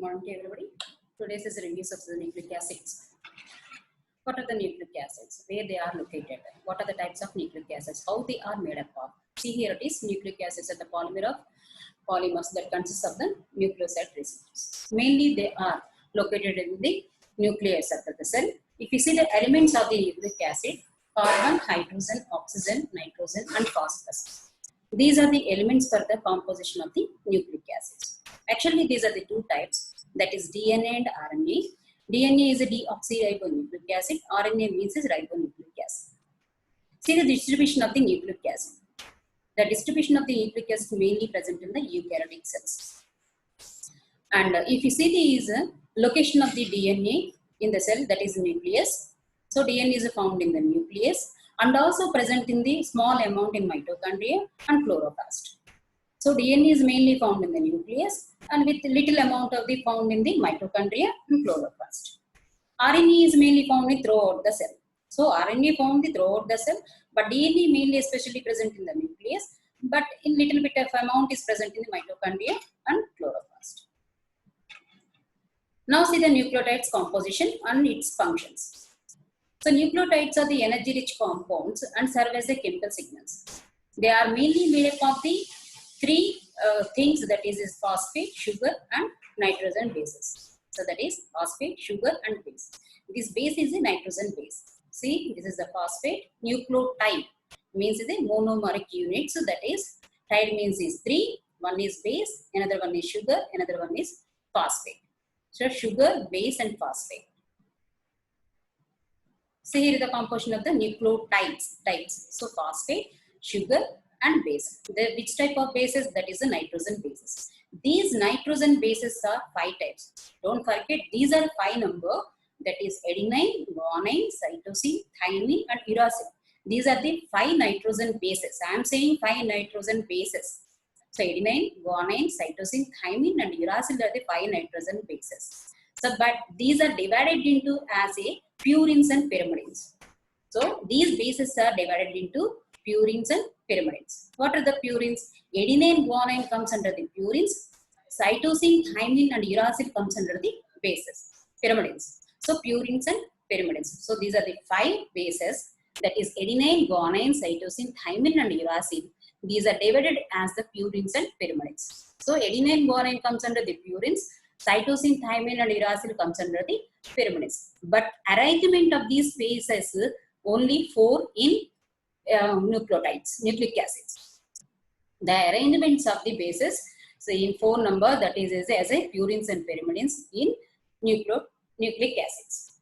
morning to everybody. Today's is a review of the nucleic acids. What are the nucleic acids? Where they are located? What are the types of nucleic acids? How they are made up of? See here it is, nucleic acids are the polymer of polymers that consists of the nucleoside residues. Mainly they are located in the nucleus of the cell. If you see the elements of the nucleic acid, carbon, hydrogen, oxygen, nitrogen and phosphorus. These are the elements for the composition of the nucleic acids. Actually, these are the two types, that is DNA and RNA. DNA is a deoxyribonucleic acid, RNA means is ribonucleic acid. See the distribution of the nucleic acid. The distribution of the nucleic acid is mainly present in the eukaryotic cells. And if you see the location of the DNA in the cell, that is nucleus. So DNA is found in the nucleus and also present in the small amount in mitochondria and chloroplast. So DNA is mainly found in the nucleus and with little amount of the found in the mitochondria and chloroplast. RNA is mainly found in throughout the cell. So RNA found throughout the cell, but DNA mainly especially present in the nucleus, but in little bit of amount is present in the mitochondria and chloroplast. Now see the nucleotides composition and its functions. So nucleotides are the energy-rich compounds and serve as the chemical signals. They are mainly made up of the three things, that is phosphate, sugar and nitrogen bases. So that is phosphate, sugar and base. This base is a nitrogen base. See, this is the phosphate. Nucleotide means the monomeric unit. So that is, tide means is 3, one is base, another one is sugar, another one is phosphate. So sugar, base and phosphate. See here is the composition of the nucleotides types. So phosphate, sugar and base. Which type of bases? That is the nitrogen bases. These nitrogen bases are 5 types. Don't forget, these are 5 number. That is adenine, guanine, cytosine, thymine and uracil. These are the 5 nitrogen bases. I am saying 5 nitrogen bases. So adenine, guanine, cytosine, thymine and uracil are the 5 nitrogen bases. So but these are divided into as a purines and pyrimidines. So these bases are divided into purines and pyrimidines. What are the purines? Adenine, guanine comes under the purines. Cytosine, thymine and uracil comes under the bases, pyrimidines. So purines and pyrimidines. So these are the 5 bases, that is adenine, guanine, cytosine, thymine and uracil. These are divided as the purines and pyrimidines. So adenine, guanine comes under the purines. Cytosine, thymine and uracil comes under the pyrimidines. But arrangement of these bases only 4 in nucleotides, nucleic acids. The arrangements of the bases, so in 4 number, that is as a purines and pyrimidines in nucleic acids.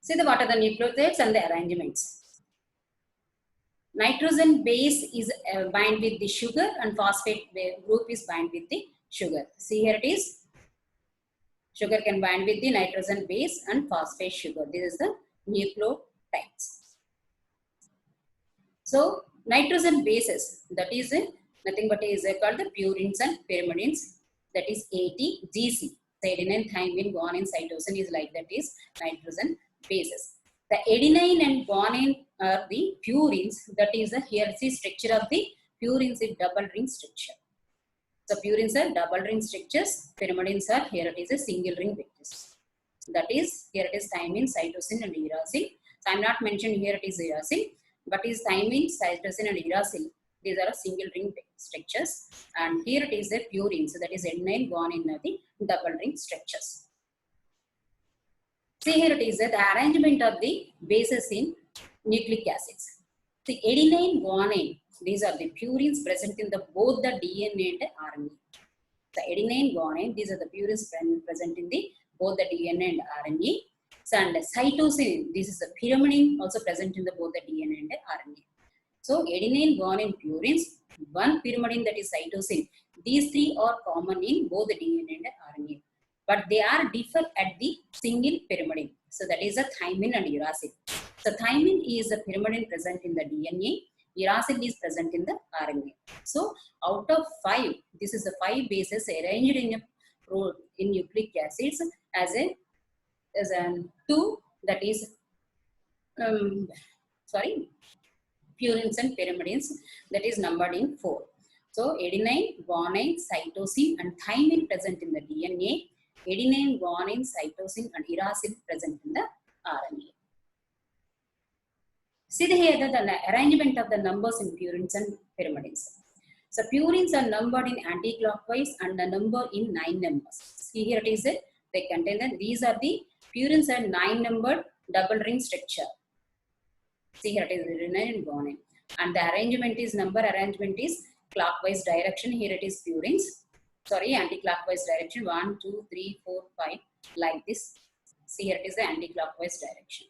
See what are the nucleotides and the arrangements. Nitrogen base is bind with the sugar and phosphate group is bind with the sugar. See here it is. Sugar can bind with the nitrogen base and phosphate sugar. This is the nucleotides. So nitrogen bases, that is nothing but is called the purines and pyrimidines. That is ATGC. The adenine, thymine, guanine, cytosine is like that is nitrogen bases. The adenine and guanine are the purines. That is here see structure of the purines is double ring structure. So purines are double ring structures. Pyrimidines are here it is a single ring structures. That is here it is thymine, cytosine and uracil. So I am not mentioning here it is uracil, but is thymine, cytosine and uracil. These are single ring structures, and here it is a purine. So that is adenine, guanine are the double ring structures. See here it is the arrangement of the bases in nucleic acids. The adenine, guanine, these are the purines present in both the DNA and RNA. The adenine, guanine, these are the purines present in both the DNA and RNA. So, and cytosine, this is the pyrimidine also present in both the DNA and RNA. So adenine, guanine, purines, one pyrimidine that is cytosine. These 3 are common in both the DNA and RNA, but they are differ at the single pyrimidine. So that is a thymine and uracil. So thymine is a pyrimidine present in the DNA. Uracil is present in the RNA. So out of 5, this is the 5 bases arranged in nucleic acids as a 2, that is purines and pyrimidines, that is numbered in 4. So adenine, guanine, cytosine and thymine present in the DNA. Adenine, guanine, cytosine and uracil present in the RNA. See here the arrangement of the numbers in purines and pyrimidines. So purines are numbered in anti-clockwise and the number in 9 numbers. See here it is, they contain that these are the purines are 9 numbered double ring structure. See here it is adenine and guanine. And the arrangement is, number arrangement is clockwise direction. Here it is purines. Sorry, anti-clockwise direction. 1, 2, 3, 4, 5. Like this. See here it is the anti-clockwise direction.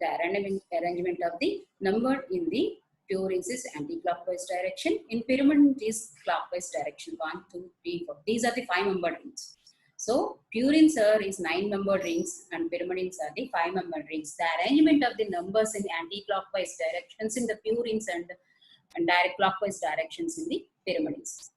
The arrangement of the number in the purines is anti-clockwise direction. In pyrimid it is clockwise direction. 1, 2, 3, 4. These are the 5 membered rings. So purines is 9 membered rings and pyrimidines are the 5 membered rings. The arrangement of the numbers in anti-clockwise directions in the purines and direct clockwise directions in the pyrimidines.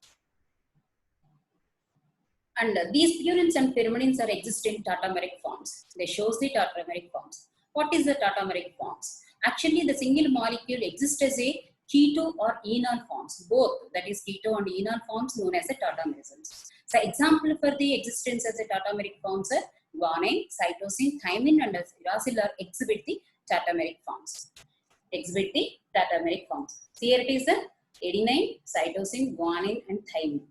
And these purines and pyrimidines are exist in tautomeric forms. They shows the tautomeric forms. What is the tautomeric forms? Actually, the single molecule exists as a keto or enol forms, both, that is keto and enol forms known as a tautomerisms. So example for the existence as a tautomeric forms are guanine, cytosine, thymine and uracil are exhibit the tautomeric forms. Exhibit the tautomeric forms. So here it is the adenine, cytosine, guanine and thymine.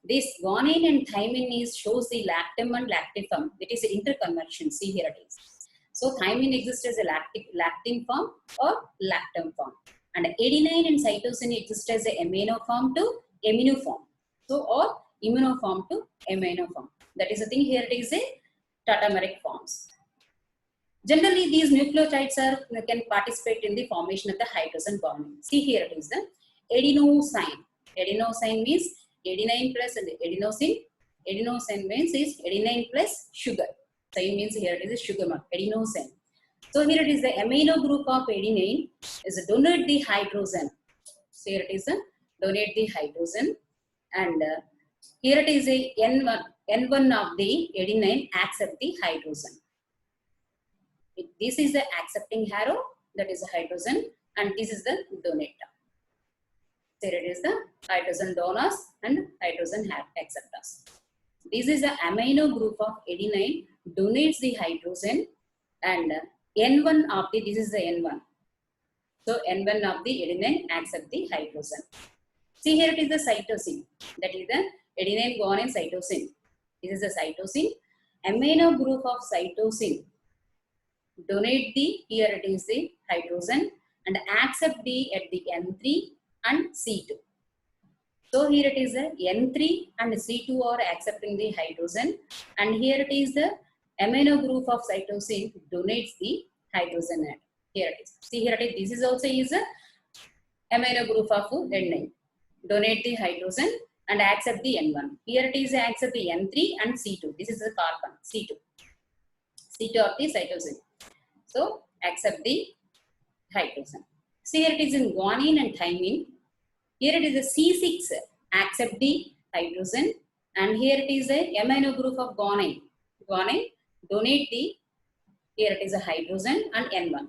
This guanine and thymine shows the lactam and lactifum, that is interconversion. See here it is. So thymine exists as a lactin form or lactam form. And adenine and cytosine exist as a amino form to amino form. So or immunoform to amino form. That is the thing. Here it is a tautomeric forms. Generally, these nucleotides can participate in the formation of the hydrogen bonding. See here it is the adenosine. Adenosine means adenine plus adenosine. Adenosine means is adenine plus sugar. So it means here it is a sugar mark, adenosine. So here it is the amino group of adenine is a donate the hydrogen. So here it is a donate the hydrogen, and here it is a N1 of the adenine accept the hydrogen. This is the accepting arrow, that is the hydrogen, and this is the donator. Here it is the hydrogen donors and hydrogen acceptors. This is the amino group of adenine donates the hydrogen, and N1 of the, this is the N1. So N1 of the adenine accept the hydrogen. See here it is the cytosine, that is the adenine, guanine, cytosine. This is the cytosine. Amino group of cytosine donate the, here it is the hydrogen and accept the at the N3 and C2. So here it is the N3 and C2 are accepting the hydrogen, and here it is the amino group of cytosine donates the hydrogen atom. Here it is. See here it is. This is also is a amino group of adenine. Donate the hydrogen and accept the N1. Here it is accept the N3 and C2. This is the carbon C2. C2 of the cytosine. So accept the hydrogen. See here it is in guanine and thymine. Here it is a C6 accept the hydrogen, and here it is a amino group of guanine. Guanine donate the, here it is a hydrogen and N1.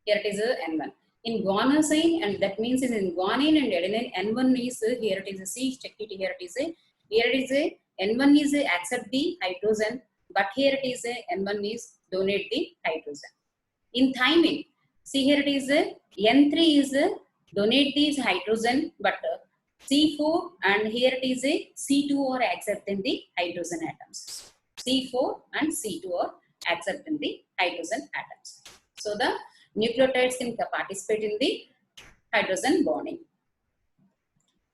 Here it is a N1. In guanosine, and that means in guanine and adenine, N1 is here it is a C, check it, here it is a, here it is a N1 is a accept the hydrogen, but here it is a N1 is donate the hydrogen. In thymine, see here it is a N3 is a donate this hydrogen, but C4 and here it is a C2 are accepting the hydrogen atoms. C4 and C2 are accepting the hydrogen atoms. So the nucleotides can participate in the hydrogen bonding.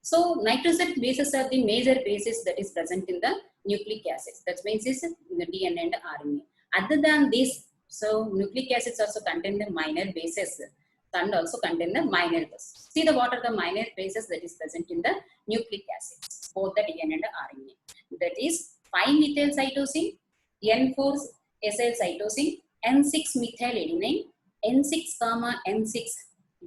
So nitrogen bases are the major bases that is present in the nucleic acids. That means is in the DNA and RNA. Other than this, so nucleic acids also contain the minor bases and also contain the minor bases. See what are the minor bases that is present in the nucleic acids, both the DNA and RNA. That is 5-methyl cytosine, N4 acyl cytosine, N6 methyl adenine, N6 comma N6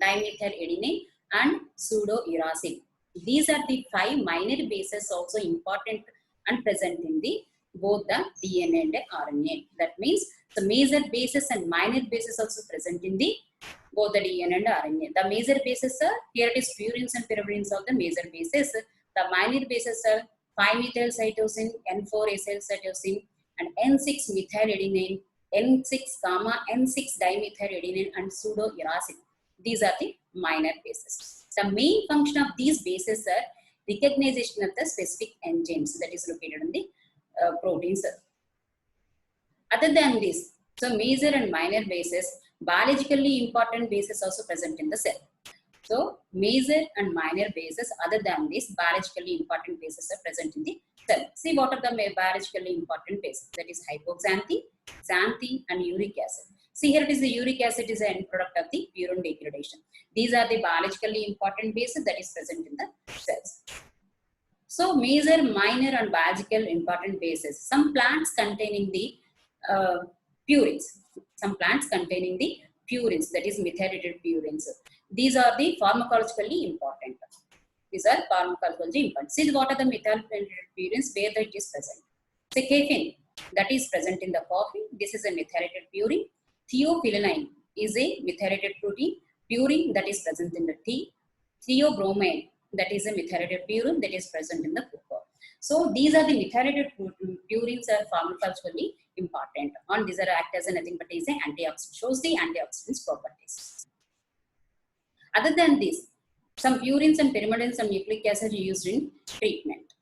dimethyl adenine, and pseudouracil. These are the 5 minor bases also important and present in the both the DNA and RNA. That means the major bases and minor bases also present in the both the DNA and RNA. The major bases are, here it is purines and pyrimidines are the major bases. The minor bases are 5-methyl cytosine, N4-acyl cytosine, and N6-methyladenine, N6-gamma, N6-dimethyladenine, and pseudouracil. These are the minor bases. The main function of these bases are recognition of the specific enzymes that is located in the proteins. Other than this, so major and minor bases, biologically important bases also present in the cell. So major and minor bases, other than this, biologically important bases are present in the cell. See what are the biologically important bases, that is hypoxanthine, xanthine, and uric acid. See here it is the uric acid is an end product of the purine degradation. These are the biologically important bases that is present in the cells. So major, minor, and biological important bases. Some plants containing the purines. Some plants containing the purines, that is methylated purines. These are the pharmacologically important. These are pharmacologically important. See what are the methylated purines where it is present. Say caffeine, that is present in the coffee. This is a methylated purine. Theophylline is a methylated purine that is present in the tea. Theobromine, that is a methylated purine that is present in the cocoa. So these are the methylated purines are pharmacologically important. And these are act as nothing but is an antioxidant, shows the antioxidants properties. Other than this, some purines and pyrimidines and nucleic acid are used in treatment.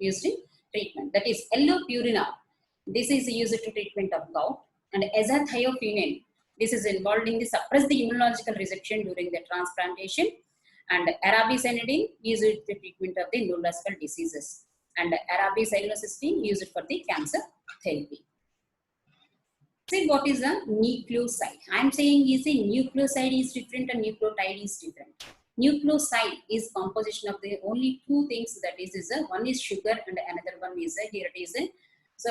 That is L-purina. This is used to treatment of gout. And azathioprine, this is involved in the suppress the immunological rejection during the transplantation. And arabicinidine used in the treatment of the neurological diseases. And arabicellulocystine used for the cancer therapy. See what is a nucleoside. I am saying is a nucleoside is different and nucleotide is different. Nucleoside is composition of the only two things, that is a, one is sugar and another one is a, here it is a, so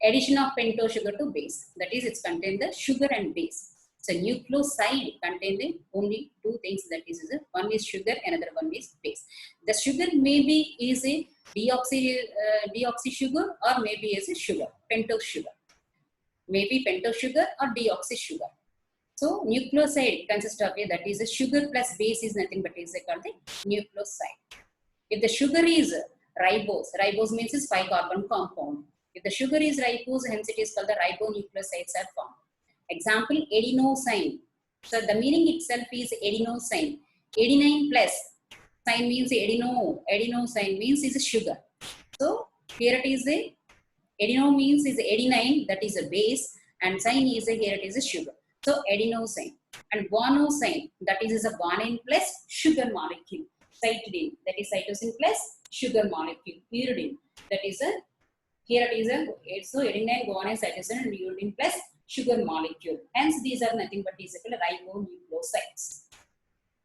addition of pentose sugar to base, that is it's contain the sugar and base. So nucleoside contain the only two things, that is a, one is sugar, another one is base. The sugar maybe is a deoxy sugar or maybe is a sugar, pentose sugar. Maybe pentose sugar or deoxy sugar. So nucleoside consists of a, that is a sugar plus base is nothing but is called the nucleoside. If the sugar is ribose means is 5-carbon compound. If the sugar is ribose, hence it is called the ribonucleosides are formed. Example, adenosine. So the meaning itself is adenosine. Adenine plus sign means adenosine means is a sugar. So here it is a adeno means is adenine, that is a base, and sine is a, here it is a sugar. So adenosine. And guanosine, that is a guanine plus sugar molecule. Cytidine, that is cytosine plus sugar molecule. Pyridine, that is a, here it is a, so adenine, guanine, cytosine, and pyridine plus sugar molecule. Hence these are nothing but is ribonucleosides.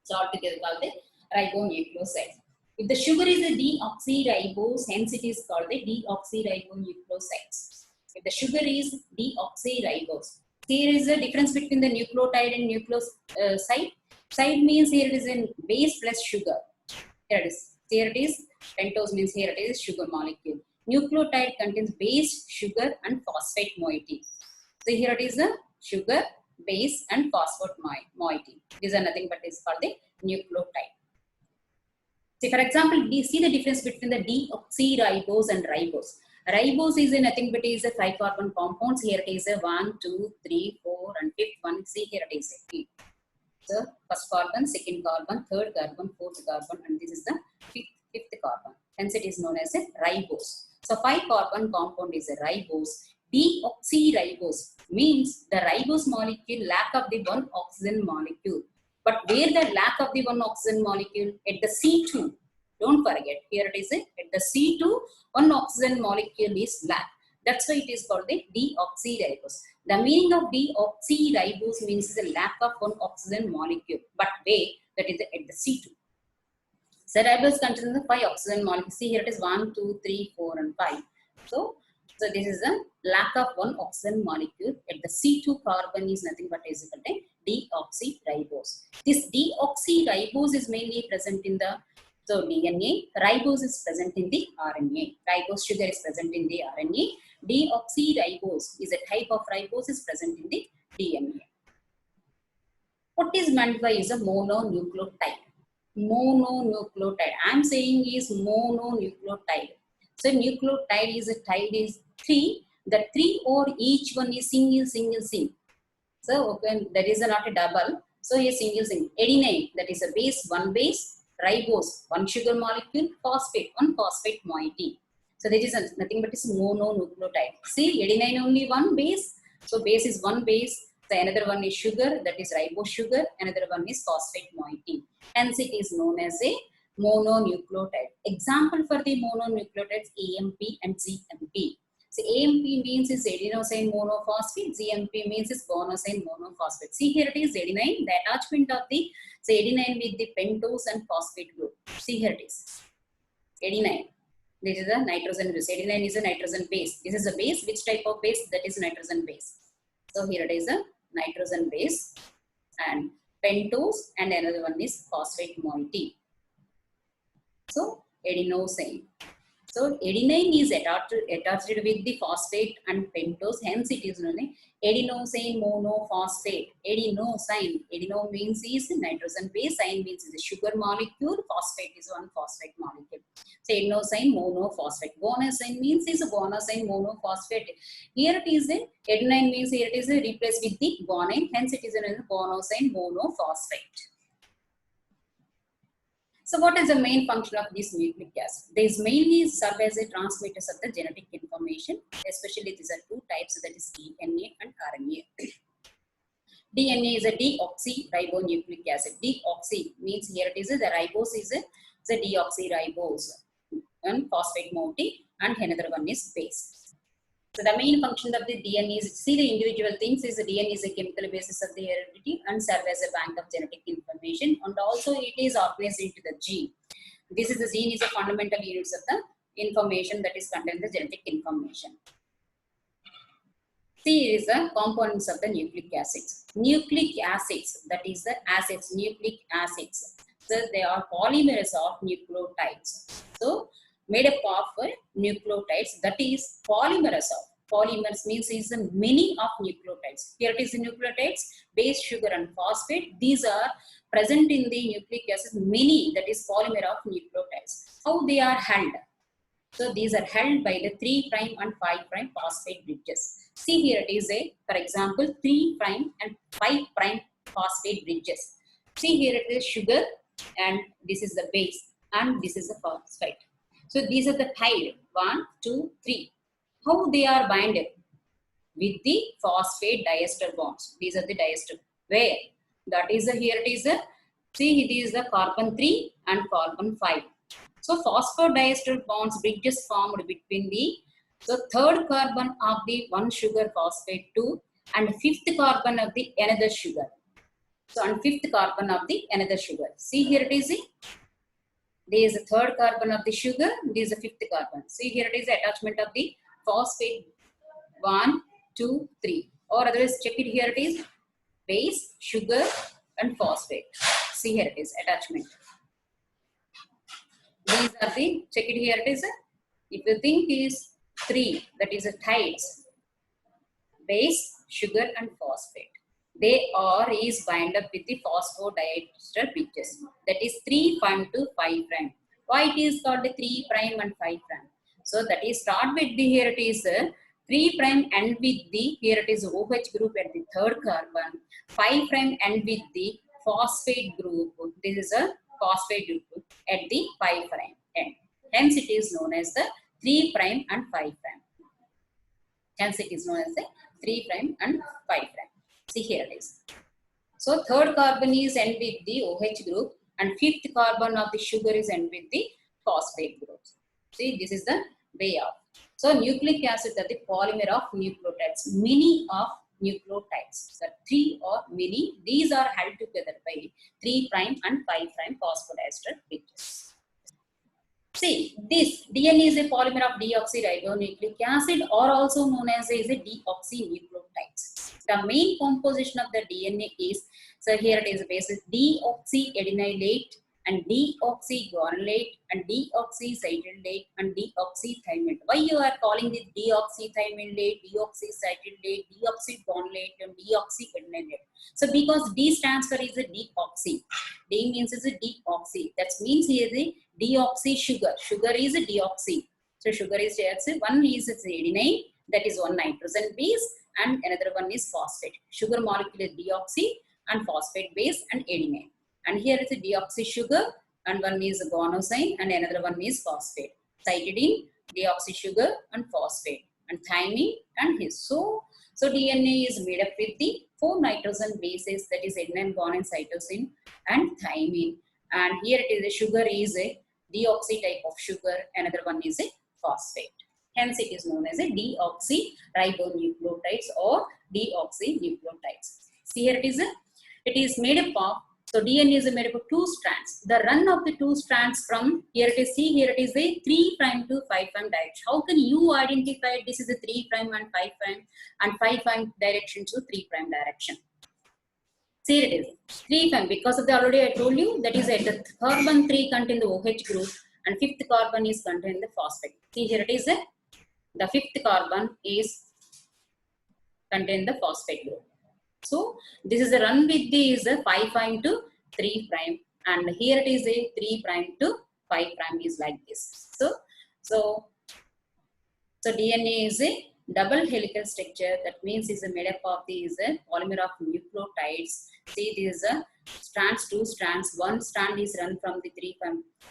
So altogether called the ribonucleosides. If the sugar is a deoxyribose, hence it is called the deoxyribonucleosides. If the sugar is deoxyribose, here is a difference between the nucleotide and nucleoside. Side means here it is in base plus sugar. Here it is. Here it is. Pentose means here it is sugar molecule. Nucleotide contains base, sugar, and phosphate moiety. So here it is a sugar, base, and phosphate moiety. These are nothing but is called the nucleotide. See, for example, we see the difference between the deoxyribose and ribose. Ribose is a nothing but is a 5-carbon compounds. Here it is a 1, 2, 3, 4, and 5th one. See here it is a 8. So first carbon, second carbon, third carbon, fourth carbon, and this is the fifth carbon. Hence it is known as a ribose. So 5-carbon compound is a ribose. Deoxyribose means the ribose molecule lack of the one oxygen molecule. But where the lack of the one oxygen molecule? At the C2. Don't forget, here it is at the C2, one oxygen molecule is lack. That's why it is called the deoxyribose. The meaning of deoxyribose means the lack of one oxygen molecule. But where? That is at the C2. So ribose contains the 5 oxygen molecules. See here it is 1, 2, 3, 4, and 5. So this is a lack of one oxygen molecule. At the C2 carbon is nothing but is called a deoxyribose. This deoxyribose is mainly present in the DNA. Ribose is present in the RNA. Ribose sugar is present in the RNA. Deoxyribose is a type of ribose is present in the DNA. What is meant by is a mononucleotide? Mononucleotide. I am saying is mononucleotide. So nucleotide is a tide is three. The three or each one is single. So okay, that is not a double. So a single. Adenine, that is a base, one base. Ribose, one sugar molecule. Phosphate, one phosphate moiety. So that is nothing but is mononucleotide. See, adenine only one base. So base is one base. So another one is sugar, that is ribose sugar. Another one is phosphate moiety. Hence it is known as a mononucleotide. Example for the mononucleotides AMP and GMP. So AMP means is adenosine monophosphate, GMP means is guanosine monophosphate. See here it is adenine, the attachment of the adenine with the pentose and phosphate group. See here it is adenine. This is a nitrogen base. Adenine is a nitrogen base. This is a base. Which type of base? That is nitrogen base. So here it is a nitrogen base and pentose, and another one is phosphate moiety. So adenosine. So adenine is attached with the phosphate and pentose. Hence it is known as adenosine monophosphate. Adenosine. Adeno means is nitrogen base. Sine means is a sugar molecule. Phosphate is one phosphate molecule. So adenosine monophosphate. Guanosine means is a guanosine monophosphate. Here it is a adenine means here it is a replaced with the guanine. Hence it is a guanosine monophosphate. So what is the main function of this nucleic acid? These mainly serve as a transmitters of the genetic information, especially these are two types, that is DNA and RNA. DNA is a deoxyribonucleic acid. Deoxy means here it is the ribose is the deoxyribose and phosphate moiety, and another one is base. So the main function of the DNA is, see the individual things is the DNA is a chemical basis of the heredity and serve as a bank of genetic information, and also it is organized into the gene. This is the gene is a fundamental units of the information that is contained in the genetic information. C is the components of the nucleic acids. Nucleic acids, that is the acids, nucleic acids. So they are polymers of nucleotides. So made up of nucleotides, that is polymers of. Polymers means is many of nucleotides. Here it is the nucleotides, base, sugar and phosphate. These are present in the nucleic acid, many, that is polymer of nucleotides. How they are held? So these are held by the 3' and 5' phosphate bridges. See here it is a, for example, 3' and 5' phosphate bridges. See here it is sugar and this is the base and this is the phosphate. So these are the tied 1, 2, 3. How they are binded? With the phosphate diester bonds. These are the diester. Where? That is the, here it is a, see it is the carbon 3 and carbon 5. So phosphodiester bonds bridges formed between the third carbon of the one sugar phosphate 2 and fifth carbon of the another sugar. So and fifth carbon of the another sugar. See here it is a, there is the third carbon of the sugar, this is the fifth carbon. See here it is the attachment of the phosphate 1, 2, 3. Or otherwise check it, here it is base, sugar and phosphate. See here it is attachment. These are the, check it here it is, if you think is 3, that is a tides, base, sugar and phosphate. They are is bind up with the phosphodiester bridges. That is 3' to 5'. Why it is called the 3' and 5'? So that is start with the, here it is 3' end with the, here it is OH group at the third carbon, 5' end with the phosphate group. This is a phosphate group at the 5' end. Hence it is known as the 3' and 5'. Hence it is known as the 3' and 5'. See here it is. So third carbon is end with the OH group and fifth carbon of the sugar is end with the phosphate group. See, this is the way of. So nucleic acids are the polymer of nucleotides. Many of nucleotides, the 3 or many, these are held together by 3' and 5' phosphodiester bridges. See, this DNA is a polymer of deoxyribonucleic acid or also known as a deoxynucleotides. The main composition of the DNA is, so here it is basis deoxyadenylate and deoxyguanylate and deoxycitylate and deoxythymate. Why you are calling it deoxythymate, deoxycitylate, deoxyguanylate and deoxyguanylate? So because D stands for is a deoxy. D means is a deoxy. That means here the deoxy sugar. Sugar is a deoxy. So sugar is deoxy. One is adenine, that is one nitrogen base, and another one is phosphate. Sugar molecule is deoxy and phosphate base and adenine. And here is a deoxy sugar, and one is guanosine, and another one is phosphate. Cytidine, deoxy sugar, and phosphate, and thymine, and his. So DNA is made up with the 4 nitrogen bases, that is adenine, guanine, cytosine, and thymine. And here it is a sugar is a deoxy type of sugar. Another one is a phosphate. Hence, it is known as a deoxyribonucleotides or deoxynucleotides. See here it is made up of. So DNA is made up of 2 strands. The run of the 2 strands from here it is. See here it is a 3' to 5' direction. How can you identify this is a 3' and 5' and 5' direction to 3' direction? See here it is 3' because of the already I told you that is at the carbon 3 contain the OH group and 5th carbon is contained the phosphate. See here it is the 5th carbon is contain the phosphate group. So this is the run with the is a 5' to 3', and here it is a 3' to 5' is like this. So DNA is a double helical structure. That means is made up of these polymer of nucleotides. See these strands, 2 strands. One strand is run from the 3'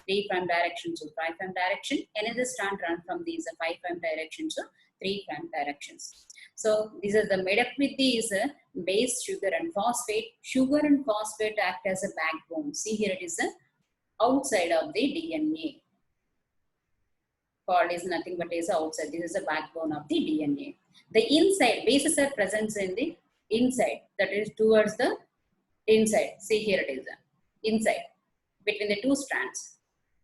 direction to 5' direction. Another strand run from these 5' direction to 3' directions. So these are the made up with these base, sugar and phosphate. Sugar and phosphate act as a backbone. See here it is outside of the DNA. Called is nothing but is outside. This is the backbone of the DNA. The inside bases are present in the inside. That is towards the inside. See here it is inside between the 2 strands.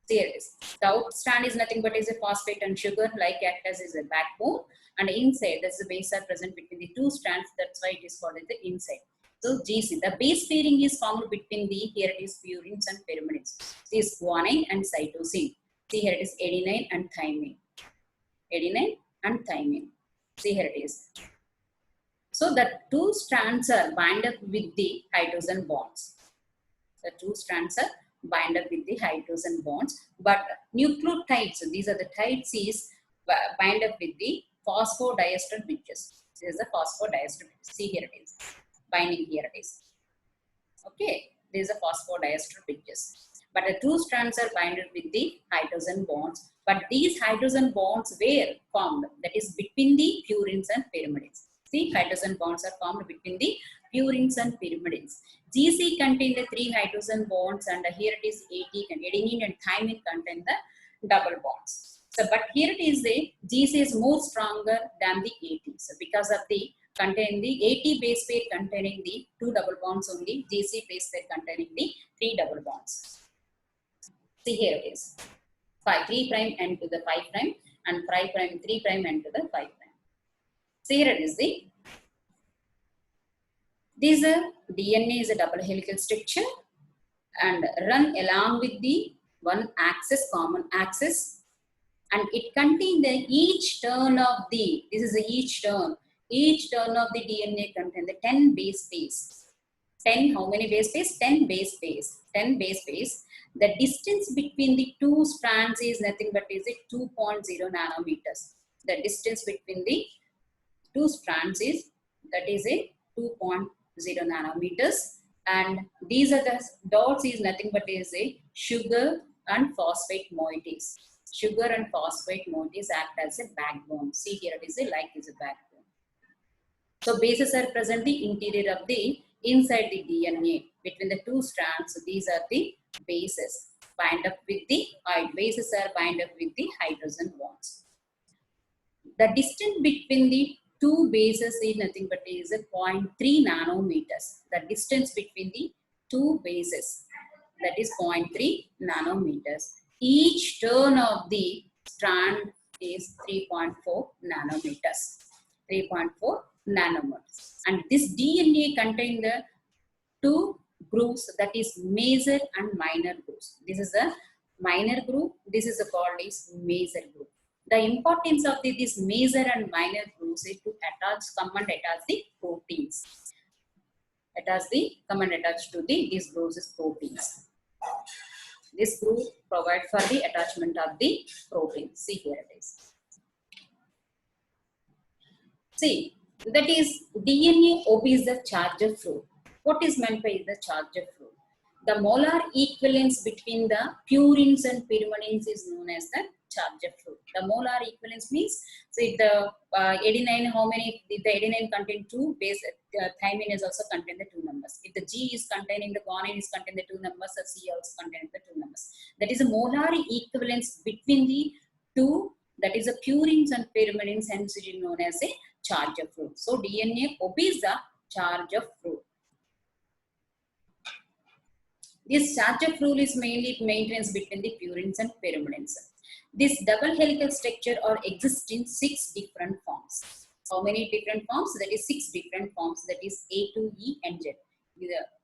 See here it is. The out strand is nothing but is a phosphate and sugar like act as is a backbone. And inside, that's the base are present between the 2 strands. That's why it is called as the inside. So GC, the base pairing is formed between the here it is purines and pyrimidines. This is guanine and cytosine. See here it is adenine and thymine. Adenine and thymine. See here it is. So the 2 strands are bind up with the hydrogen bonds. The 2 strands are bind up with the hydrogen bonds. But nucleotides, these are the tides is bind up with the phosphodiester bridges. This is the phosphodiester bridge. See here it is. Binding here it is. Okay. This is a phosphodiester bridges. But the 2 strands are binded with the hydrogen bonds. But these hydrogen bonds were formed. That is between the purines and pyrimidines. See, hydrogen bonds are formed between the purines and pyrimidines. GC contain the 3 hydrogen bonds, and here it is adenine and thymine contain the double bonds. So, but here it is the GC is more stronger than the AT. So, because of the contain the AT base pair containing the 2 double bonds only, GC base pair containing the 3 double bonds. See here it is 3' and to the 5' and 3' and to the 5'. See here it is this DNA is a double helical structure and run along with the one axis, common axis, and it contains the each turn of the, this is the each turn of the DNA contains the 10 base pairs. 10, how many base pairs? 10 base pairs. 10 base pairs. The distance between the 2 strands is nothing but is it 2.0 nanometers. The distance between the 2 strands is that is a 2.0 nanometers, and these are the dots is nothing but is a sugar and phosphate moieties. Sugar and phosphate moieties act as a backbone. See here it is a like is a backbone. So bases are present the interior of the inside the DNA between the 2 strands. So these are the bases bind up with the bases are bind up with the hydrogen bonds. The distance between the 2 bases is nothing but is a 0.3 nanometers. The distance between the 2 bases, that is 0.3 nanometers. Each turn of the strand is 3.4 nanometers. 3.4 nanometers. And this DNA contains the 2 grooves, that is major and minor grooves. This is a minor groove, this is called is major groove. The importance of these major and minor grooves is to come and attach the proteins. Come and attach to these grooves is proteins. This groove provides for the attachment of the protein. See, here it is. See, that is DNA obeys the charge of flow. What is meant by the charge of flow? The molar equivalence between the purines and pyrimidines is known as the charge of flow. The molar equivalence means, so if the adenine, how many, if the adenine contain 2 base, thymine is also contain the 2 numbers. If the G is containing the guanine is contain the 2 numbers, the C also contains the 2 numbers. That is a molar equivalence between the 2, that is a purines and pyrimidines, hence it is known as a charge of flow. So DNA obeys the charge of flow. This charge of rule is mainly maintenance between the purines and pyrimidines. This double helical structure or exists in 6 different forms. How many different forms? That is 6 different forms. That is A to E and Z.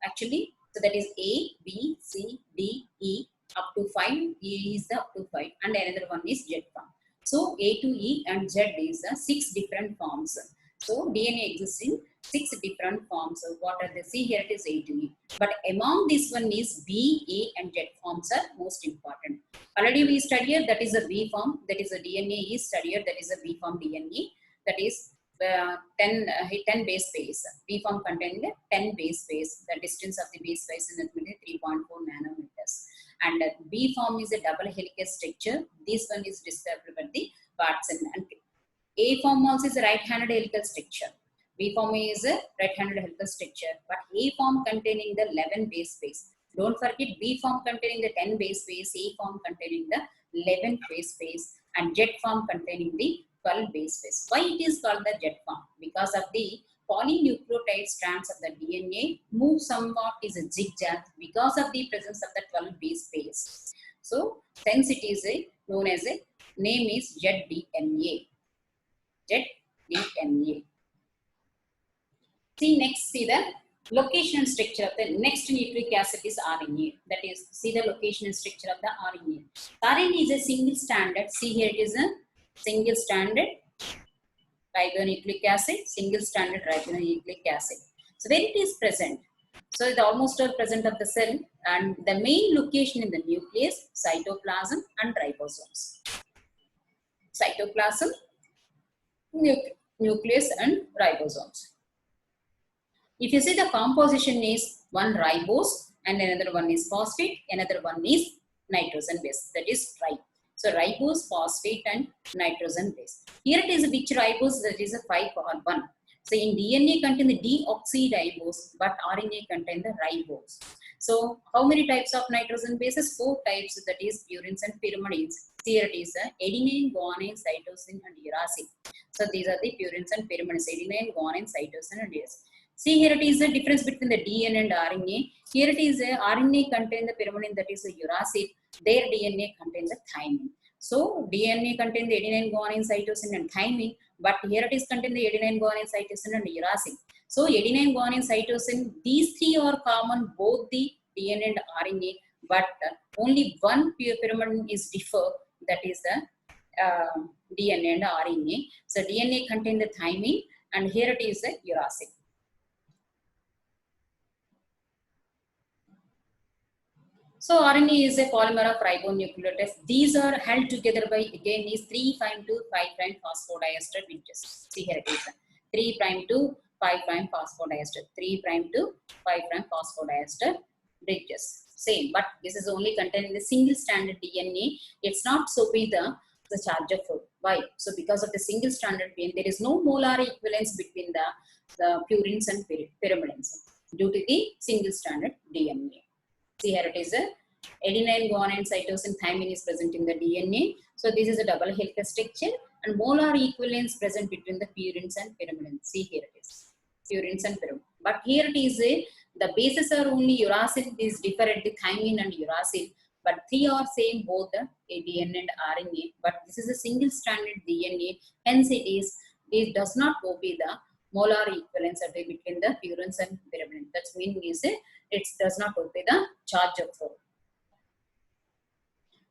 Actually, so that is A, B, C, D, E up to 5. E is the up to 5, and another one is Z form. So A to E and Z is 6 different forms. So DNA exists in 6 different forms. So what are they? See, here it is A to E. But among this one is B, A and Z forms are most important. Already we studied that is a B form, that is a DNA is studied, that is a B form DNA, that is 10 base pairs. B form containing 10 base pairs. The distance of the base pairs is 3.4 nanometers. And B form is a double helical structure. This one is described by the Watson. And A form also is a right-handed helical structure. B form is a right-handed helical structure, but A form containing the 11 base pairs. Don't forget B form containing the 10 base pairs, A form containing the 11 base pairs, and Z form containing the 12 base pairs. Why it is called the Z form? Because of the polynucleotide strands of the DNA move somewhat is a zigzag because of the presence of the 12 base pairs. So hence it is known as a name is ZDNA. ZDNA. See next, see the location and structure of the next nucleic acid is RNA. That is, see the location and structure of the RNA. RNA is a single standard. See here it is a single standard ribonucleic acid, single standard ribonucleic acid. So where it is present? So it's almost all present of the cell, and the main location in the nucleus, cytoplasm and ribosomes. Cytoplasm, nucleus and ribosomes. If you see the composition is one ribose and another one is phosphate, another one is nitrogen base, that is tri. So ribose, phosphate and nitrogen base. Here it is which ribose, that is a 5-carbon. So in DNA contain the deoxyribose, but RNA contain the ribose. So how many types of nitrogen bases? 4 types, that is purines and pyrimidines. Here it is adenine, guanine, cytosine and uracil. So these are the purines and pyrimidines, adenine, guanine, cytosine and uracil. See here it is the difference between the DNA and RNA. Here it is RNA contain the pyrimidine, that is a uracil. Their DNA contains the thymine. So DNA contains the adenine, guanine, cytosine and thymine. But here it is contain the adenine, guanine, cytosine and uracil. So adenine, guanine, cytosine, these 3 are common both the DNA and RNA. But only one pyrimidine is differ, that is the DNA and RNA. So DNA contains the thymine, and here it is the uracil. So RNA is a polymer of ribonucleotides. These are held together by again is 3' to 5' phosphodiester bridges. See here it is 3' to 5' phosphodiester, 3' to 5' phosphodiester bridges. Same, but this is only contained in the single stranded DNA. It's not so be the charge of flow. Why? So because of the single stranded DNA, there is no molar equivalence between the purines and pyrimidines due to the single stranded DNA. See here it is adenine, guanine, cytosine, thymine is present in the DNA. So this is a double helical structure, and molar equivalence present between the purines and pyrimidines. See here it is purines and pyrimidines. But here it is the bases are only uracil is different, the thymine and uracil, but 3 are same both the DNA and RNA. But this is a single stranded DNA, hence it does not obey the molar equivalence between the purines and pyrimidine. That's meaning is it does not obey the charge of role.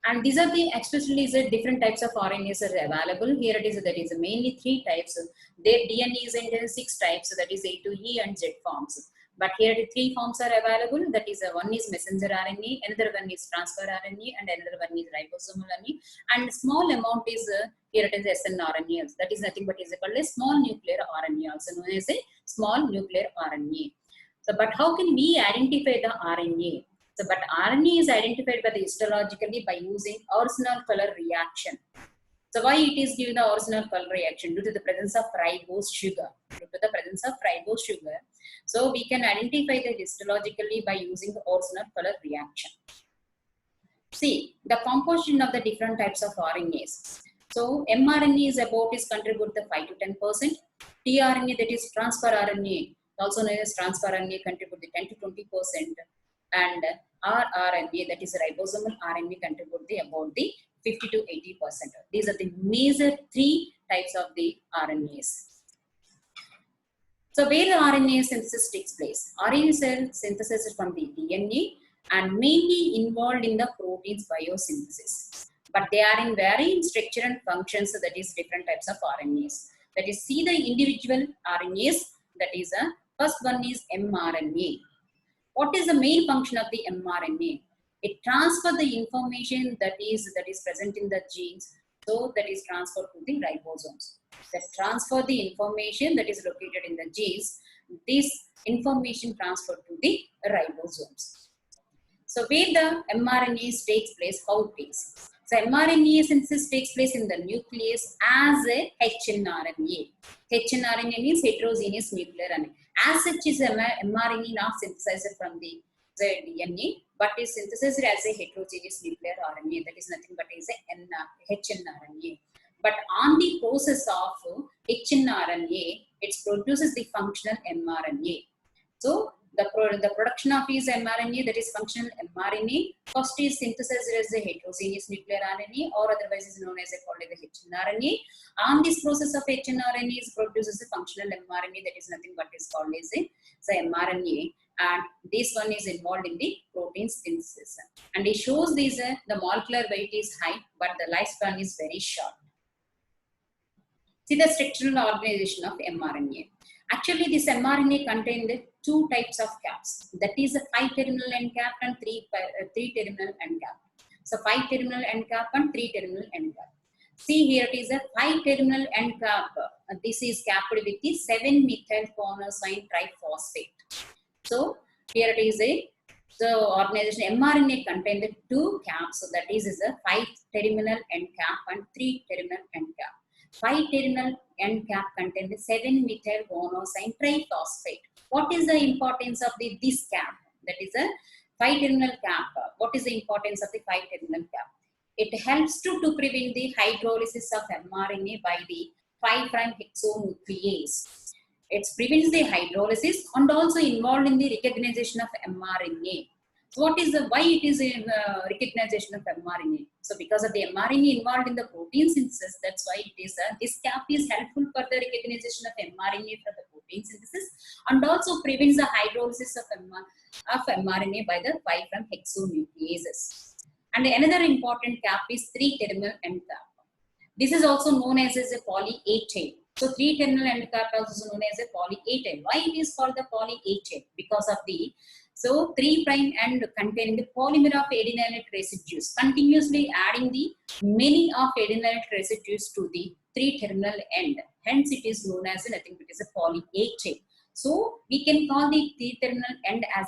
And these are the especially is different types of RNAs are available. Here it is that is mainly 3 types. Their DNA is in 6 types, that is A to E and Z forms. But here the 3 forms are available. That is one is messenger RNA, another one is transfer RNA, and another one is ribosomal RNA. And small amount is here it is snRNA. That is nothing but is called a small nuclear RNA, also known as a small nuclear RNA. So, but how can we identify the RNA? So, but RNA is identified by the histologically by using original color reaction. So, why it is given the original color reaction? Due to the presence of ribose sugar. Due to the presence of ribose sugar. So, we can identify the histologically by using the original color reaction. See, the composition of the different types of RNAs. So, mRNA is about is contribute the 5 to 10%. tRNA, that is transfer RNA, also known as transfer RNA, contribute the 10 to 20%. And rRNA, that is ribosomal RNA, contribute the about the 50 to 80%. These are the major 3 types of the RNAs. So where the RNA synthesis takes place? RNA cell synthesis is from the DNA and mainly involved in the protein's biosynthesis. But they are in varying structure and functions, so that is different types of RNAs. That is, see the individual RNAs, that is first one is mRNA. What is the main function of the mRNA? It transfers the information that is present in the genes, so that is transferred to the ribosomes. That transfer the information that is located in the genes, this information transferred to the ribosomes. So where the mRNA takes place, how it is? So mRNA synthesis takes place in the nucleus as a hnRNA. hnRNA means heterogeneous nuclear RNA. As such is mRNA not synthesized from the DNA, but is synthesized as a heterogeneous nuclear RNA. That is nothing but is a hnRNA. But on the process of hnRNA, it produces the functional mRNA. So the production of is mRNA, that is functional mRNA, first is synthesized as a heterogeneous nuclear RNA, or otherwise is known as called the hnRNA. On this process of hnRNA is produces a functional mRNA, that is nothing but is called as a mRNA, and this one is involved in the protein synthesis. And it shows these the molecular weight is high, but the lifespan is very short. See the structural organization of mRNA. Actually, this mRNA contained 2 types of caps. That is a 5-terminal end cap and 3-terminal end cap. So 5-terminal end cap and 3-terminal end cap. See here it is a 5-terminal end cap. This is capped with the 7-methylconnazine triphosphate. So here it is the organization mRNA contained 2 caps. So that is a 5-terminal end cap and 3-terminal end cap. 5-terminal end cap contains 7-methylconnazine triphosphate. What is the importance of this cap? That is a 5-terminal cap. What is the importance of the 5-terminal cap? It helps to prevent the hydrolysis of mRNA by the 5' hexonuclease. It prevents the hydrolysis and also involved in the recognition of mRNA. So what is why it is a recognition of mRNA? So because of the mRNA involved in the protein synthesis, that's why it is this cap is helpful for the recognition of mRNA for the protein synthesis and also prevents the hydrolysis of mRNA by the 5' hexonucleases. And another important cap is 3-terminal end cap. This is also known as a poly-A tail. So 3-terminal end cap is also known as a poly-A tail. Why it is called the poly-A tail? Because of the 3' end containing the polymer of adenylate residues, continuously adding the many of adenylate residues to the 3-terminal end. Hence, it is known as nothing but is a poly-A tail. So we can call the 3-terminal end as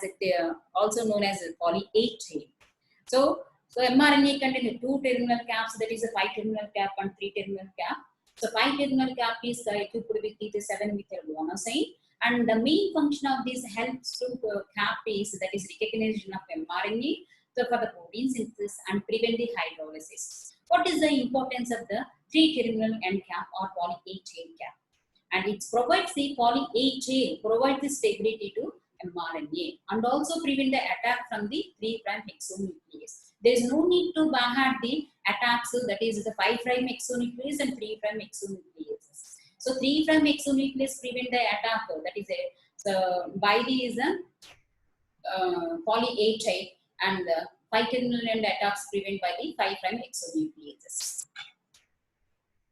also known as a poly-A tail. So mRNA contains 2-terminal caps, that is a 5-terminal cap and 3-terminal cap. So 5-terminal cap is equipped with the 7-methylguanosine. And the main function of this helps to cap is that is recognition of mRNA for the protein synthesis and prevent the hydrolysis. What is the importance of the 3-terminal end cap or poly-A tail cap? And it provides the poly-A tail, provides the stability to mRNA and also prevent the attack from the 3' hexonuclease. There is no need to have the attacks, that is the 5' hexonuclease and 3' hexonucleases. So 3' exonuclease prevent the attack. That is a so by is a poly A type, and the 5' terminal end attacks prevent by the 5' exonucleases.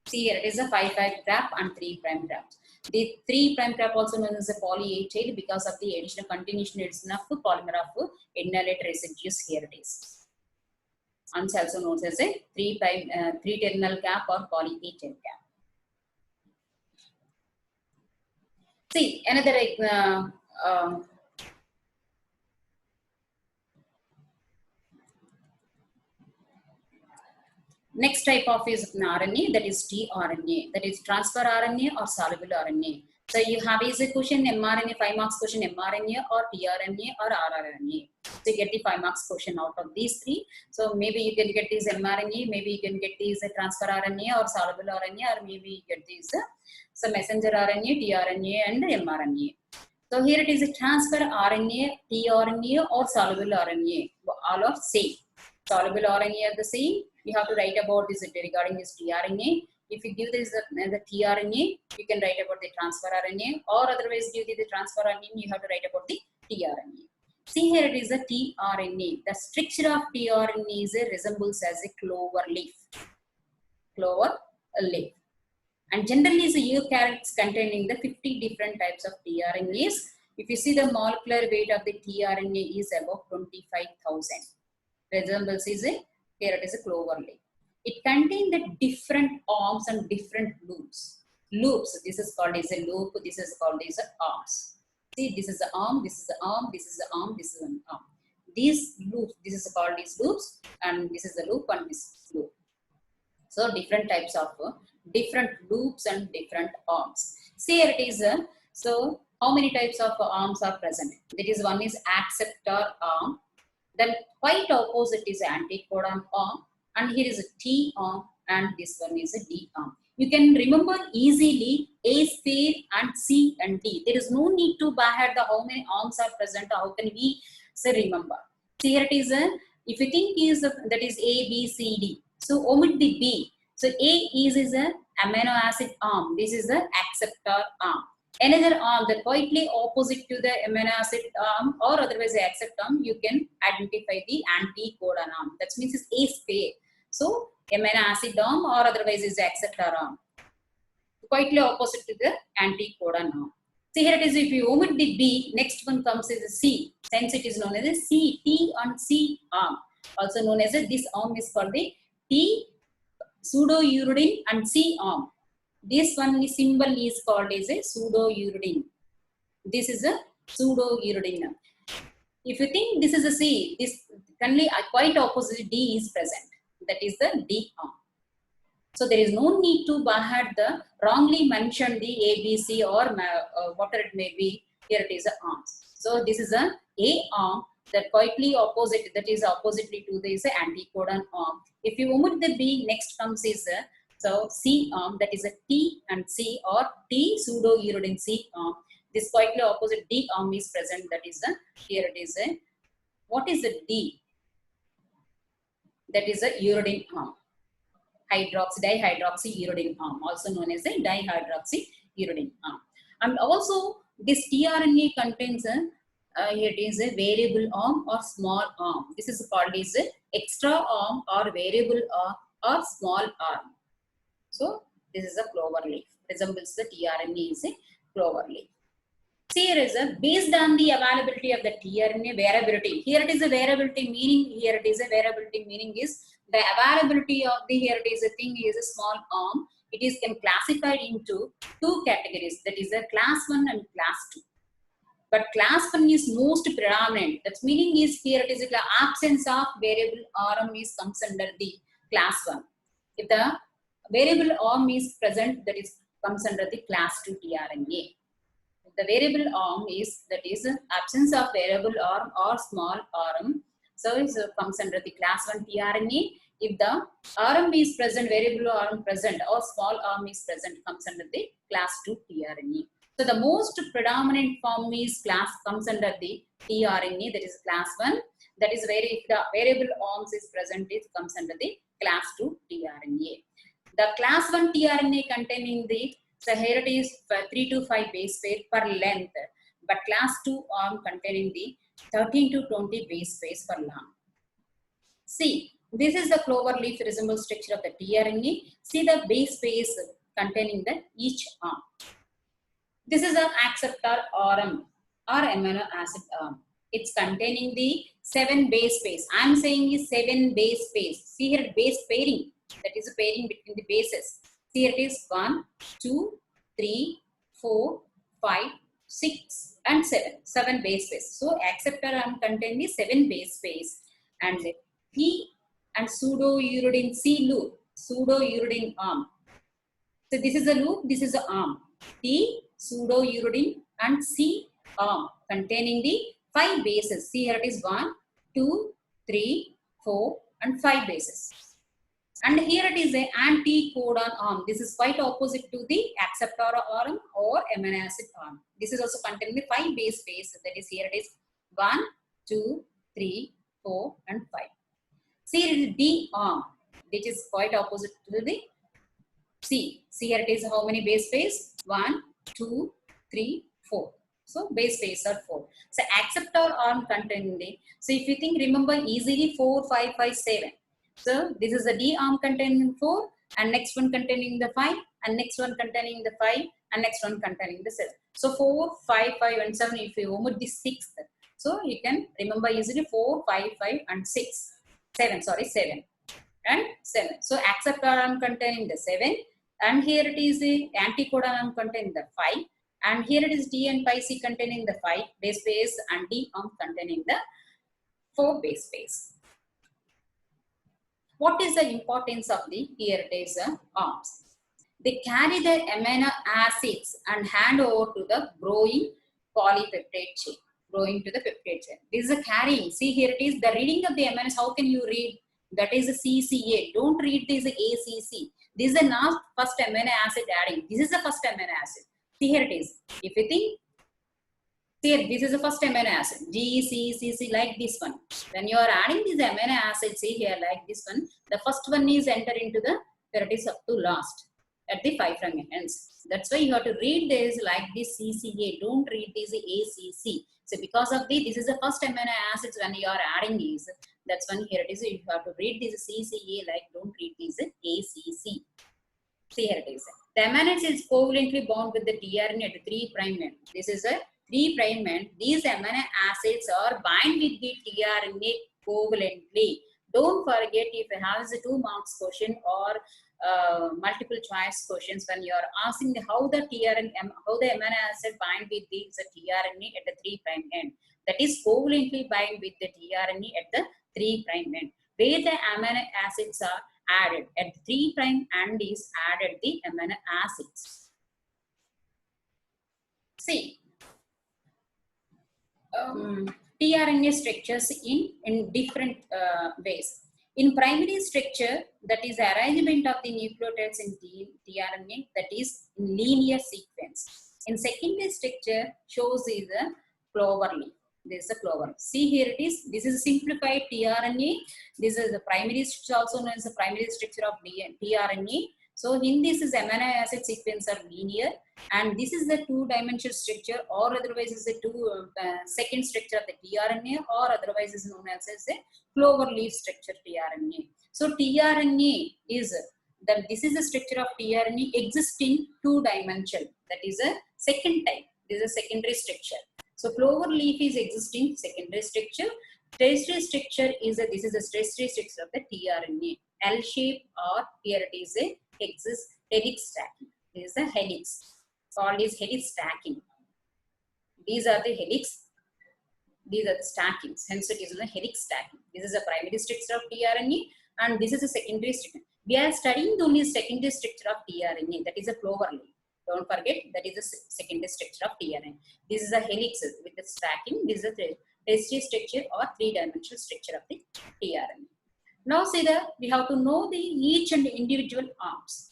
See here, it is a 5' trap and 3' trap. The 3' trap also known as a poly A tail because of the additional continuation of polymer of enolate residues. Here it is. And it's also known as a 3' 3 terminal cap or poly A tail cap. See another next type of is an RNA, that is tRNA, that is transfer RNA or soluble RNA. So you have easy question mRNA, 5 marks question mRNA or tRNA or rRNA. So you get the 5 marks question out of these three. So maybe you can get these mRNA, maybe you can get these transfer RNA or soluble RNA, or maybe you get these some messenger RNA, tRNA and mRNA. So here it is a transfer RNA, tRNA or soluble RNA. All are same. Soluble RNA are the same. You have to write about this regarding this tRNA. If you give this the tRNA, you can write about the transfer RNA, or otherwise give the transfer RNA, you have to write about the tRNA. See here it is a tRNA. The structure of tRNA is resembles as a clover leaf. Clover leaf. And generally is a eukaryotes containing the 50 different types of tRNAs. If you see the molecular weight of the tRNA is about 25,000. Resembles is a, here it is a clover leaf. It contains the different arms and different loops. Loops, this is called as a loop, this is called as a arms. See, this is the arm, this is the arm, this is the arm, this is an arm. These loops, this is called these loops, and this is the loop and this loop. So different types of different loops and different arms. See here it is, so how many types of arms are present? That is, one is acceptor arm, then quite opposite is anticodon arm, and here is a T arm, and this one is a D arm. You can remember easily A sphere and C and D. There is no need to by heart the how many arms are present. How can we say remember? See here it is if you think is that is A, B, C, D. So omit the B. So A is a amino acid arm. This is the acceptor arm. Another arm that quietly opposite to the amino acid arm or otherwise the accept arm, you can identify the anticodon arm. That means it's A sphere. So amino acid arm or otherwise is the acceptor arm. Quietly opposite to the anticodon arm. See here it is, if you omit the B, next one comes as a C. Since it is known as a C, T and C arm. Also known as a, this arm is called the T pseudouridine and C arm. This one symbol is called as a pseudouridine. This is a pseudouridine. If you think this is a C, this only quite opposite D is present. That is the D arm. So there is no need to by heart the wrongly mention the A, B, C or whatever it may be. Here it is the arms. So this is a arm that quietly opposite, that is oppositely to this anticodon arm. If you omit the B, next comes is so C arm, that is a T and C or T pseudouridine C arm. This quietly opposite D arm is present. That is a, here it is a, what is the D? That is a uridine arm. Dihydroxyuridine arm, also known as a dihydroxyuridine arm. And also this tRNA contains it is a variable arm or small arm. This is called as a extra arm or variable arm or small arm. So this is a clover leaf. Resembles the tRNA is a clover leaf. See here is a, based on the availability of the tRNA variability. Here it is a variability meaning. Here it is a variability meaning is the availability of the, here it is a thing is a small arm. It is can classified into two categories. That is a class 1 and class 2. But class 1 is most predominant. That meaning is here it is the absence of variable arm is comes under the class 1. If the variable arm is present, that is comes under the class 2 tRNA. If the variable arm is, that is absence of variable arm or small arm, so it comes under the class 1 tRNA. If the arm is present, variable arm present or small arm is present, comes under the class 2 tRNA. So the most predominant form is class comes under the tRNA, that is class 1. That is where if the variable arms is present, it comes under the class 2 tRNA. The class 1 tRNA containing the So here it is 3 to 5 base pair per length, but class 2 arm containing the 13 to 20 base pairs per long. See, this is the clover leaf resemble structure of the tRNA. See the base pairs containing the each arm. This is an acceptor arm or amino acid arm. It's containing the 7 base pairs. I am saying is 7 base pairs. See here base pairing. That is a pairing between the bases. See here it is 1, 2, 3, 4, 5, 6 and 7. 7 base pairs. So acceptor arm contains the 7 base pairs. And the P and pseudo-uridine C loop. Pseudo-uridine arm. So this is a loop, this is the arm. P, pseudo-uridine and C arm containing the 5 bases. See here it is 1, 2, 3, 4 and 5 bases. And here it is a anti-codon arm. This is quite opposite to the acceptor arm or amino acid arm. This is also containing the 5 base pairs. That is here it is 1, 2, 3, 4 and 5. See here it is D arm, which is quite opposite to the C. See here it is how many base pairs? 1, 2, 3, 4. So base pairs are 4. So acceptor arm containing the, so if you think, remember easily 4, 5, 5, 7. So this is the D arm containing 4 and next one containing the 5 and next one containing the 5 and next one containing the 7. So 4, 5, 5 and 7 if you omit the 6th. So you can remember easily 4, 5, 5 and 6. 7, sorry 7 and 7. So acceptor arm containing the 7 and here it is the anticodon arm containing the 5 and here it is D and pi C containing the 5 base pairs and D arm containing the 4 base pairs. What is the importance of the here it is arms? They carry the amino acids and hand over to the growing polypeptide chain. Growing to the peptide chain. This is a carrying. See here it is the reading of the aminos. How can you read? That is a CCA. Don't read this ACC. This is the not first amino acid adding. This is the first amino acid. See here it is. If you think, see here, this is the first amino acid. G, C, C, C, like this one. When you are adding these amino acids, see here like this one. The first one is enter into the, where it is up to last at the 5' ends. That's why you have to read this like this CCA. Don't read this ACC. So because of this is the first amino acids when you are adding these. That's when here it is. You have to read this CCA like don't read this ACC. See here it is. The amino acid is covalently bound with the tRNA at 3' end. This is a 3' end. These amino acids are bind with the tRNA covalently. Don't forget if you have a 2 marks question or multiple choice questions when you are asking how the tRNA, how the amino acid bind with the tRNA at the 3' end. That is covalently bind with the tRNA at the 3' end. Where the amino acids are added at the 3' end is added the amino acids. See, tRNA structures in different ways. In primary structure, that is arrangement of the nucleotides in tRNA, that is in linear sequence. In secondary structure, shows is a clover leaf. This is a clover. See here it is. This is a simplified tRNA. This is the primary structure, also known as the primary structure of tRNA. So in this is amino acid sequence are linear, and this is the 2-dimensional structure, or otherwise is the second structure of the tRNA, or otherwise is known as a clover leaf structure tRNA. So tRNA is that this is the structure of tRNA existing 2-dimensional. That is a second type. This is a secondary structure. So clover leaf is existing secondary structure. Tertiary structure is a, this is the tertiary structure of the tRNA. L shape, or here it is a helix stacking. This is a helix. Called is helix stacking. These are the helix. These are the stackings. Hence it is a helix stacking. This is a primary structure of tRNA, and this is a secondary structure. We are studying only secondary structure of tRNA. That is a clover leaf. Don't forget that is a secondary structure of tRNA. This is a helix with the stacking. This is a tertiary structure or 3-dimensional structure of the tRNA. Now see that we have to know the each and individual arms.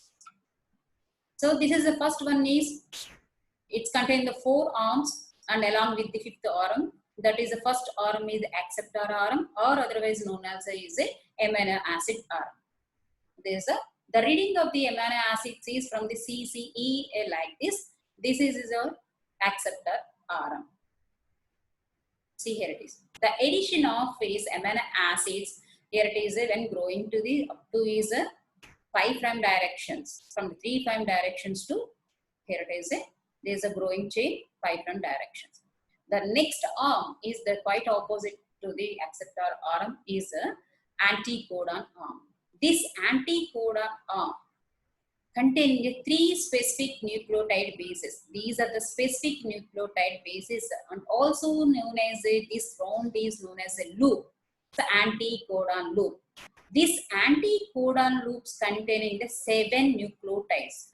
So this is the first one is, it's contain the 4 arms and along with the 5th arm. That is the first arm is the acceptor arm, or otherwise known as is a amino acid arm. There is a The reading of the amino acids is from the CCE like this. This is our acceptor RM. See, here it is. The addition of phase amino acids, here it is when going to the up to is a 5' directions. From the 3' directions to here it is there is a growing chain 5' directions. The next arm is the quite opposite to the acceptor arm is a anticodon arm. This anticodon arm containing 3 specific nucleotide bases. These are the specific nucleotide bases and also known as this round is known as a loop, the anticodon loop. This anticodon loops containing the 7 nucleotides.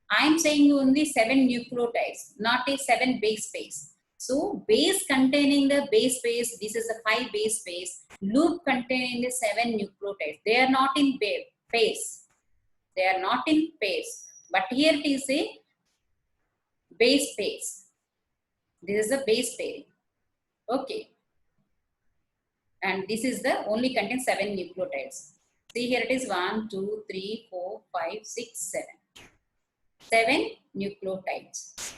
I am saying only 7 nucleotides, not a 7 base pairs. So base containing the base pairs, this is a 5 base pairs. Loop containing the 7 nucleotides. They are not in pairs. They are not in pairs. But here it is a base pairs. This is a base pairing. Okay. And this is the only contains 7 nucleotides. See, here it is 1, 2, 3, 4, 5, 6, 7. 7 nucleotides.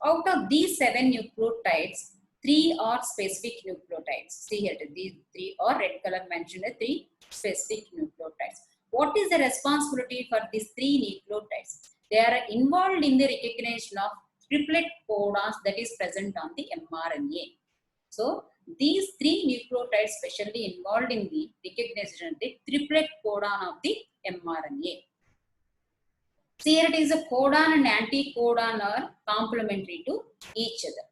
Out of these 7 nucleotides, 3 are specific nucleotides. See here, these 3 are red color mentioned 3 specific nucleotides. What is the responsibility for these 3 nucleotides? They are involved in the recognition of triplet codons that is present on the mRNA. So, these 3 nucleotides specially involved in the recognition of the triplet codon of the mRNA. So, here it is a codon and anticodon are complementary to each other.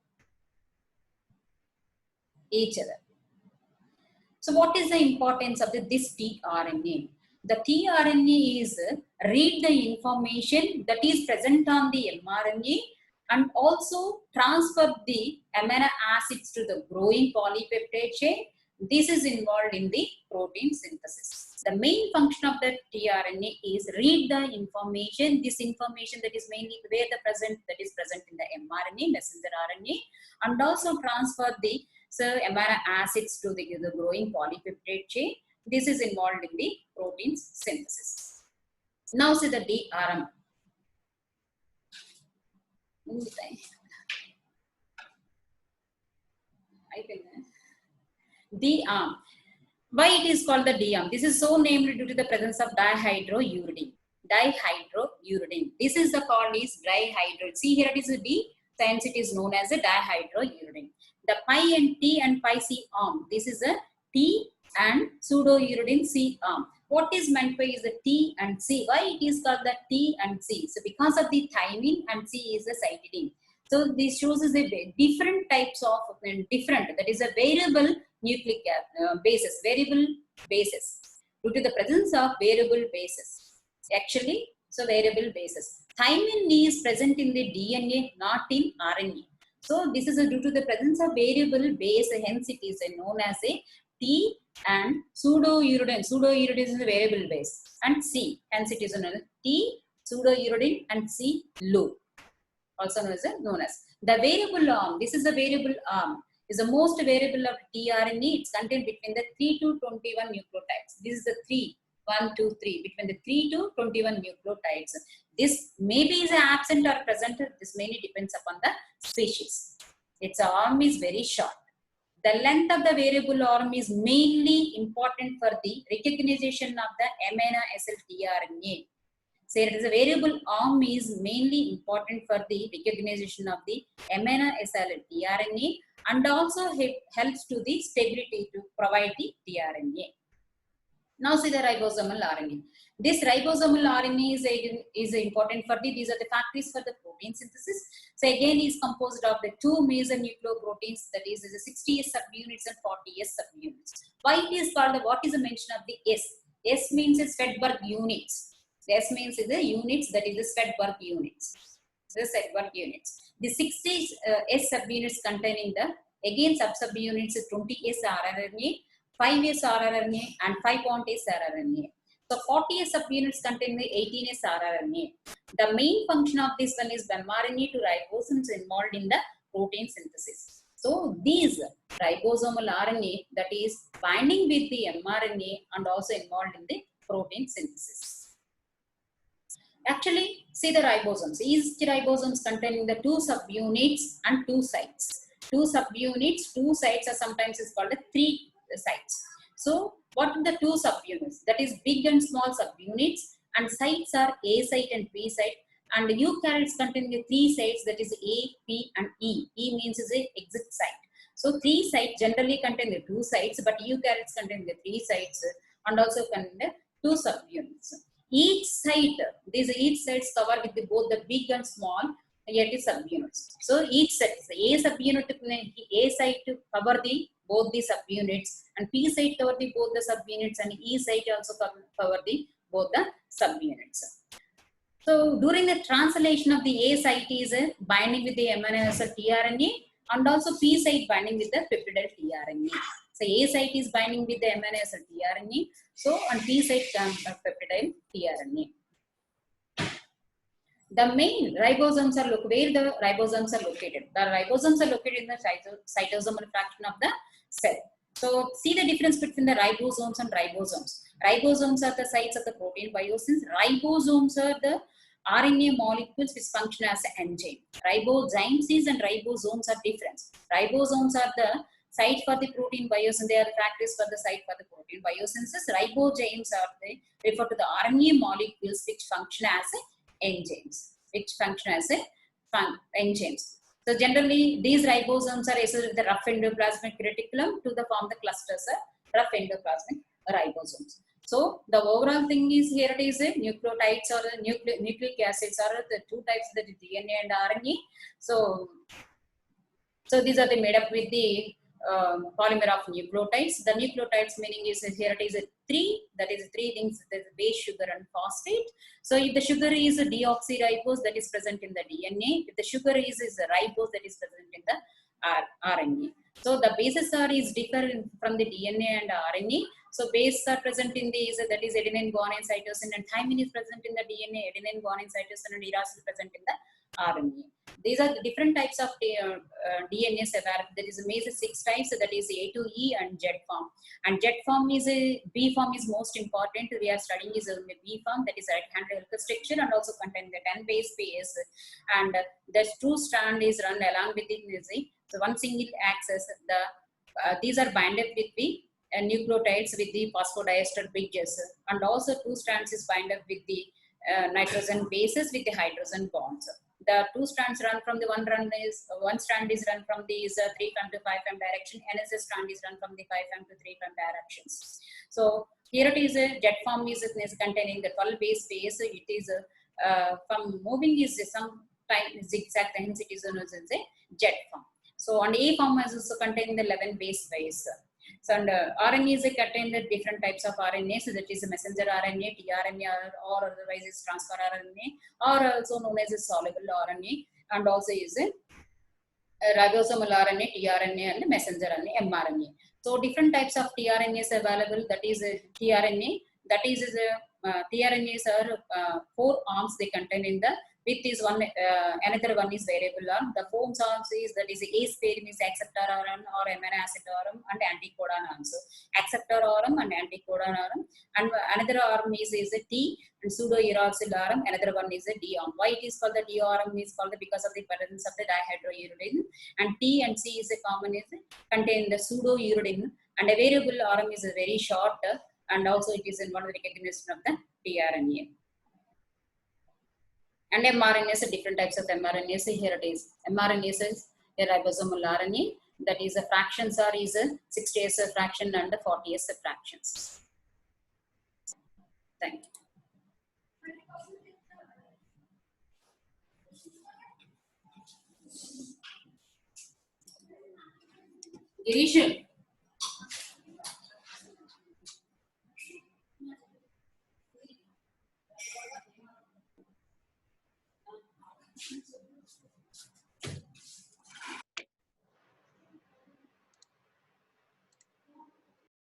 So, what is the importance of this tRNA? The tRNA is read the information that is present on the mRNA and also transfer the amino acids to the growing polypeptide chain. This is involved in the protein synthesis. The main function of the tRNA is read the information. This information that is mainly where the present that is present in the mRNA, messenger RNA, and also transfer the amino acids to the growing polypeptide chain. This is involved in the protein synthesis. Now see the DRM. D-arm. Why it is called the D-arm? This is so named due to the presence of dihydrouridine. This is the called is dihydro. See here it is a D, hence it is known as a dihydrouridine. The pi and T and pi C arm. This is a T and pseudouridine C arm. What is meant by is the T and C? Why it is called the T and C? So because of the thymine and C is the cytidine. So this shows us the different types of that is a variable nucleic bases, due to the presence of variable bases. Actually, so variable bases. Thymine is present in the DNA, not in RNA. So this is due to the presence of variable base, hence it is known as a T and pseudouridine. Pseudouridine is a variable base and C, hence it is known as T, pseudouridine and C loop. Also known as the variable arm. This is the variable arm. Is the most variable of tRNA. It's contained between the 3 to 21 nucleotides. This is the 1, 2, 3 between the 3 to 21 nucleotides. This maybe is absent or present. This mainly depends upon the species. Its arm is very short. The length of the variable arm is mainly important for the recognition of the amino acid tRNA. So it is a variable arm is mainly important for the recognition of the amino acid tRNA and also helps to the stability to provide the tRNA. Now see the ribosomal RNA. This ribosomal RNA is important for these are the factories for the protein synthesis. So again is composed of the 2 major nucleoproteins, that is the 60S subunits and 40S subunits. Why it is called, what is the mention of the S? S means is Svedberg units. S means is the units, that is the Svedberg units. The Svedberg units. The 60S subunits containing the again subunits is 20S rRNA, 5S rRNA and 5-S rRNA. So 40S subunits contain the 18S rRNA. The main function of this one is mRNA to ribosomes involved in the protein synthesis. So these ribosomal RNA that is binding with the mRNA and also involved in the protein synthesis. Actually, see the ribosomes. Each ribosomes containing the two subunits and two sites. Two subunits, two sites are sometimes is called the three sites. So, what are the two subunits? That is big and small subunits, and sites are A site and B site. And eukaryotes contain the three sites, that is A, P, and E. E means is a exit site. So, three sites generally contain the two sites, but eukaryotes contain the three sites and also contain the two subunits. Each site, each sites cover with both the big and small yet subunits. So each set, A subunit, A site to cover the both the subunits, and P site cover the both the subunits, and E site also cover the both the subunits. So during the translation of the A site is binding with the amino acid tRNA, and also P site binding with the peptide tRNA. So A site is binding with the amino acid tRNA, so and P site peptide tRNA. The main ribosomes are where the ribosomes are located. The ribosomes are located in the cytosomal fraction of the cell. So see the difference between the ribosomes and ribosomes. Ribosomes are the sites of the protein biosynthesis. Ribosomes are the RNA molecules which function as an enzyme. Ribozymes and ribosomes are different. Ribosomes are the site for the protein biosynthesis. They are the factories for the site for the protein biosynthesis. Ribozymes are the refer to the RNA molecules which function as enzymes, which function as enzymes. So generally, these ribosomes are associated with the rough endoplasmic reticulum to the form the clusters of rough endoplasmic ribosomes. So the overall thing is here it is nucleotides or nucleic acids are the two types, that is DNA and RNA. So these are made up with the polymer of nucleotides. The nucleotides meaning is here it is three, that is three things, that is base, sugar, and phosphate. So if the sugar is a deoxyribose, that is present in the DNA. If the sugar is a ribose, that is present in the RNA. So the bases are is different from the DNA and RNA. So bases are present in these, that is adenine, guanine, cytosine, and thymine is present in the DNA. Adenine, guanine, cytosine, and uracil present in the RNA. These are the different types of DNAs available. There is a major 6 types, that is A to E and Z form. And Z form is B form is most important. We are studying is a B form, that is right hand helical structure, and also contain the 10 base pairs. And the 2 strand is run along with it. So one single axis. These are binded with the nucleotides with the phosphodiester bridges, and also 2 strands is binded with the nitrogen bases with the hydrogen bonds. The 2 strands run from the one strand is run from these 3' to 5' direction, another strand is run from the 5' to 3' directions. So here it is a Z form is containing the 12 base pairs. It is from moving is some time zigzag, hence it is known as a Z form. So and A form is also containing the 11 base pairs. So and RNA is contain the different types of RNA. So that is a messenger RNA, tRNA, or otherwise is transfer RNA, or also known as a soluble RNA, and also is a ribosomal RNA, tRNA, and messenger RNA, mRNA. So different types of tRNA is available. That is a tRNA. That is tRNAs are 4 arms they contain in the. With is one, another one is variable arm. The forms also is that is A sparing is acceptor arm or amino acid arm and anticodon arm. So acceptor arm and anticodon arm, and another arm is a T and pseudouracil arm. Another one is a D arm. Why it is called the D arm is called because of the presence of the dihydrouridine. And T and C is a common is contain the pseudouridine, and a variable arm is a very short, and also it is in one of the recognition of the tRNA. And mRNAs are different types of mRNAs. Here it is. mRNAs is a ribosomal RNA. That is a fractions are is a 60s fraction and 40s fractions. Thank you. Girish.